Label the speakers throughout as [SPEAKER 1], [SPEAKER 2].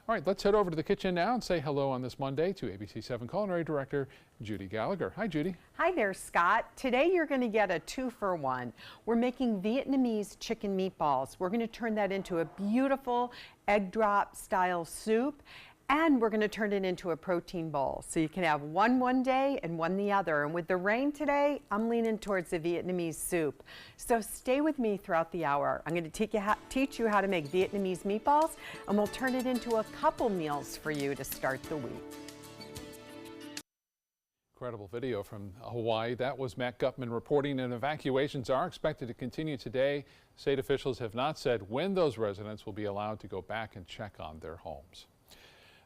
[SPEAKER 1] All right, let's head over to the kitchen now and say hello on this Monday to ABC7 Culinary Director Judy Gallagher. Hi, Judy.
[SPEAKER 2] Hi there, Scott. Today you're going to get a 2-for-1. We're making Vietnamese chicken meatballs. We're going to turn that into a beautiful egg drop style soup, and we're going to turn it into a protein bowl. So you can have one day and one the other. And with the rain today, I'm leaning towards the Vietnamese soup. So stay with me throughout the hour. I'm going to teach you how to make Vietnamese meatballs, and we'll turn it into a couple meals for you to start the week.
[SPEAKER 1] Incredible video from Hawaii. That was Matt Gutman reporting, and evacuations are expected to continue today. State officials have not said when those residents will be allowed to go back and check on their homes.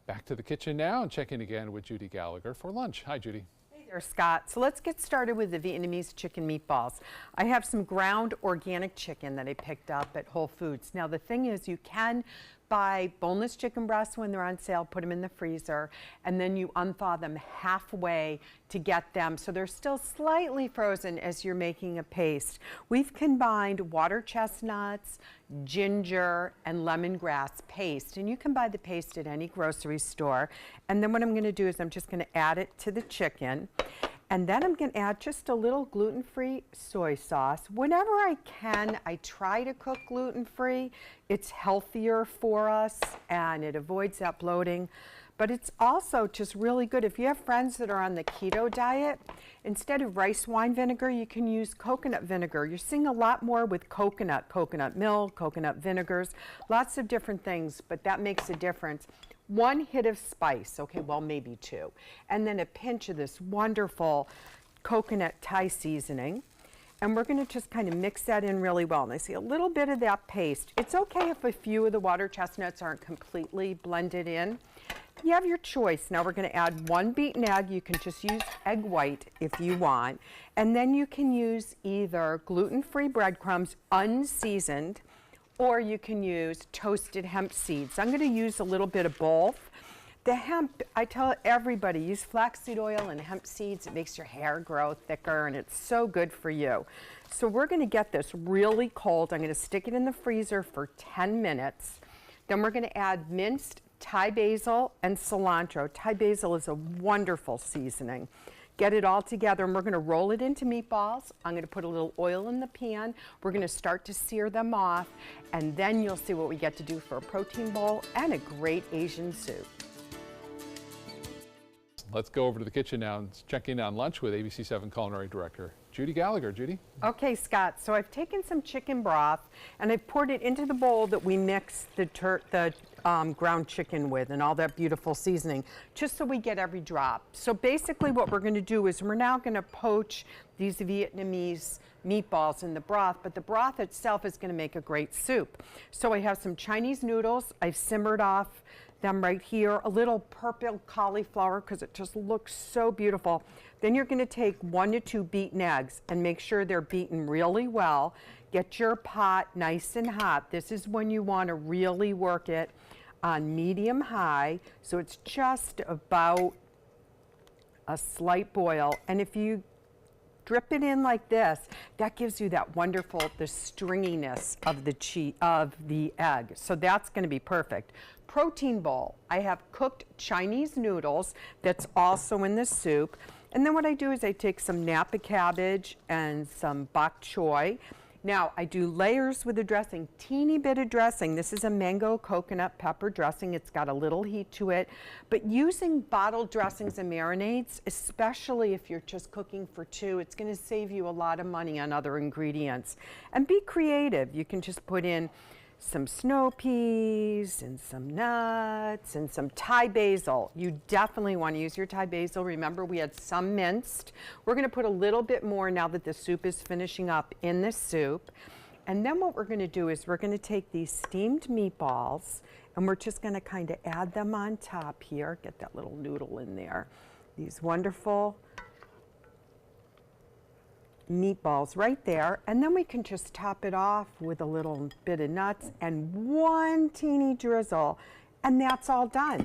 [SPEAKER 1] Back to the kitchen now and check in again with Judy Gallagher for lunch. Hi, Judy.
[SPEAKER 2] Hey there, Scott. So let's get started with the Vietnamese chicken meatballs. I have some ground organic chicken that I picked up at Whole Foods. Now the thing is, you can buy boneless chicken breasts when they're on sale, put them in the freezer, and then you unthaw them halfway to get them so they're still slightly frozen as you're making a paste. We've combined water chestnuts, ginger, and lemongrass paste, and you can buy the paste at any grocery store. And then what I'm going to do is I'm just going to add it to the chicken. And then I'm going to add just a little gluten-free soy sauce. Whenever I can, I try to cook gluten-free. It's healthier for us and it avoids that bloating. But it's also just really good. If you have friends that are on the keto diet, instead of rice wine vinegar, you can use coconut vinegar. You're seeing a lot more with coconut milk, coconut vinegars, lots of different things, but that makes a difference. 1 hit of spice, okay, well, maybe 2. And then a pinch of this wonderful coconut Thai seasoning. And we're going to just kind of mix that in really well. And I see a little bit of that paste. It's okay if a few of the water chestnuts aren't completely blended in. You have your choice. Now we're going to add 1 beaten egg. You can just use egg white if you want. And then you can use either gluten-free breadcrumbs, unseasoned, or you can use toasted hemp seeds. I'm going to use a little bit of both. The hemp, I tell everybody, use flaxseed oil and hemp seeds. It makes your hair grow thicker, and it's so good for you. So we're going to get this really cold. I'm going to stick it in the freezer for 10 minutes. Then we're going to add minced Thai basil and cilantro. Thai basil is a wonderful seasoning. Get it all together, and we're going to roll it into meatballs. I'm going to put a little oil in the pan. We're going to start to sear them off, and then you'll see what we get to do for a protein bowl and a great Asian soup.
[SPEAKER 1] Let's go over to the kitchen now and check in on lunch with ABC7 Culinary Director Judy Gallagher. Judy?
[SPEAKER 2] Okay, Scott, so I've taken some chicken broth and I've poured it into the bowl that we mixed the ground chicken with and all that beautiful seasoning, just so we get every drop. So basically what we're going to do is we're now going to poach these Vietnamese meatballs in the broth, but the broth itself is going to make a great soup. So I have some Chinese noodles. I've simmered off them right here, a little purple cauliflower because it just looks so beautiful. Then you're going to take 1 to 2 beaten eggs and make sure they're beaten really well. Get your pot nice and hot. This is when you want to really work it on medium high, so it's just about a slight boil. And if you drip it in like this, that gives you that wonderful, the stringiness of the egg. So that's going to be perfect. Protein bowl. I have cooked Chinese noodles that's also in the soup. And then what I do is I take some Napa cabbage and some bok choy. Now I do layers with the dressing, teeny bit of dressing. This is a mango coconut pepper dressing. It's got a little heat to it. But using bottled dressings and marinades, especially if you're just cooking for 2, it's going to save you a lot of money on other ingredients. And be creative. You can just put in some snow peas and some nuts and some Thai basil. You definitely want to use your Thai basil. Remember, we had some minced. We're going to put a little bit more now that the soup is finishing up in the soup. And then what we're going to do is we're going to take these steamed meatballs and we're just going to kind of add them on top here. Get that little noodle in there. These wonderful meatballs right there, and then we can just top it off with a little bit of nuts and 1 teeny drizzle, and that's all done.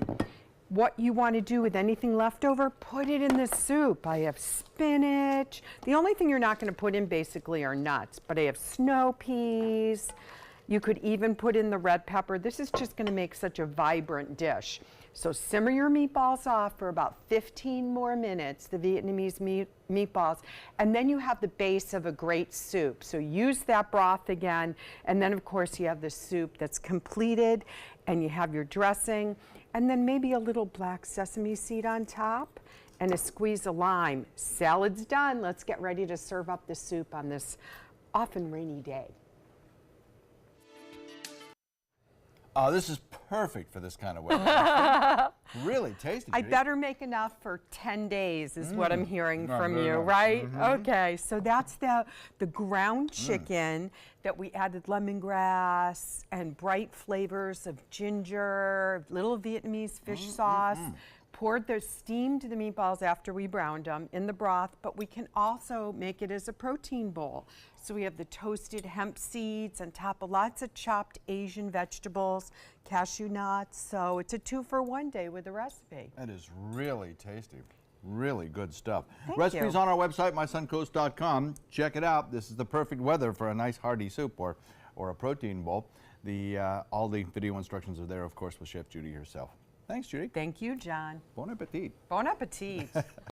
[SPEAKER 2] What you want to do with anything left over, put it in the soup. I have spinach. The only thing you're not going to put in basically are nuts, but I have snow peas You could even put in the red pepper. This is just going to make such a vibrant dish. So simmer your meatballs off for about 15 more minutes, the Vietnamese meatballs, and then you have the base of a great soup. So use that broth again, and then of course you have the soup that's completed, and you have your dressing, and then maybe a little black sesame seed on top, and a squeeze of lime. Salad's done. Let's get ready to serve up the soup on this often rainy day.
[SPEAKER 3] Oh, this is perfect for this kind of weather. Really tasty.
[SPEAKER 2] I
[SPEAKER 3] Judy.
[SPEAKER 2] better make enough for 10 days is what I'm hearing
[SPEAKER 3] No,
[SPEAKER 2] from
[SPEAKER 3] no,
[SPEAKER 2] you,
[SPEAKER 3] no.
[SPEAKER 2] right? Okay, so that's the ground chicken that we added lemongrass and bright flavors of ginger, little Vietnamese fish sauce. Steamed the meatballs after we browned them in the broth, but we can also make it as a protein bowl. So we have the toasted hemp seeds on top of lots of chopped Asian vegetables, cashew nuts. So it's a 2-for-1 day with the recipe.
[SPEAKER 3] That is really tasty. Really good stuff.
[SPEAKER 2] Thank
[SPEAKER 3] Recipes
[SPEAKER 2] you.
[SPEAKER 3] on our website, mysuncoast.com. Check it out. This is the perfect weather for a nice hearty soup or a protein bowl. All the video instructions are there, of course, with Chef Judy herself. Thanks, Judy.
[SPEAKER 2] Thank you, John.
[SPEAKER 3] Bon appetit.
[SPEAKER 2] Bon appetit.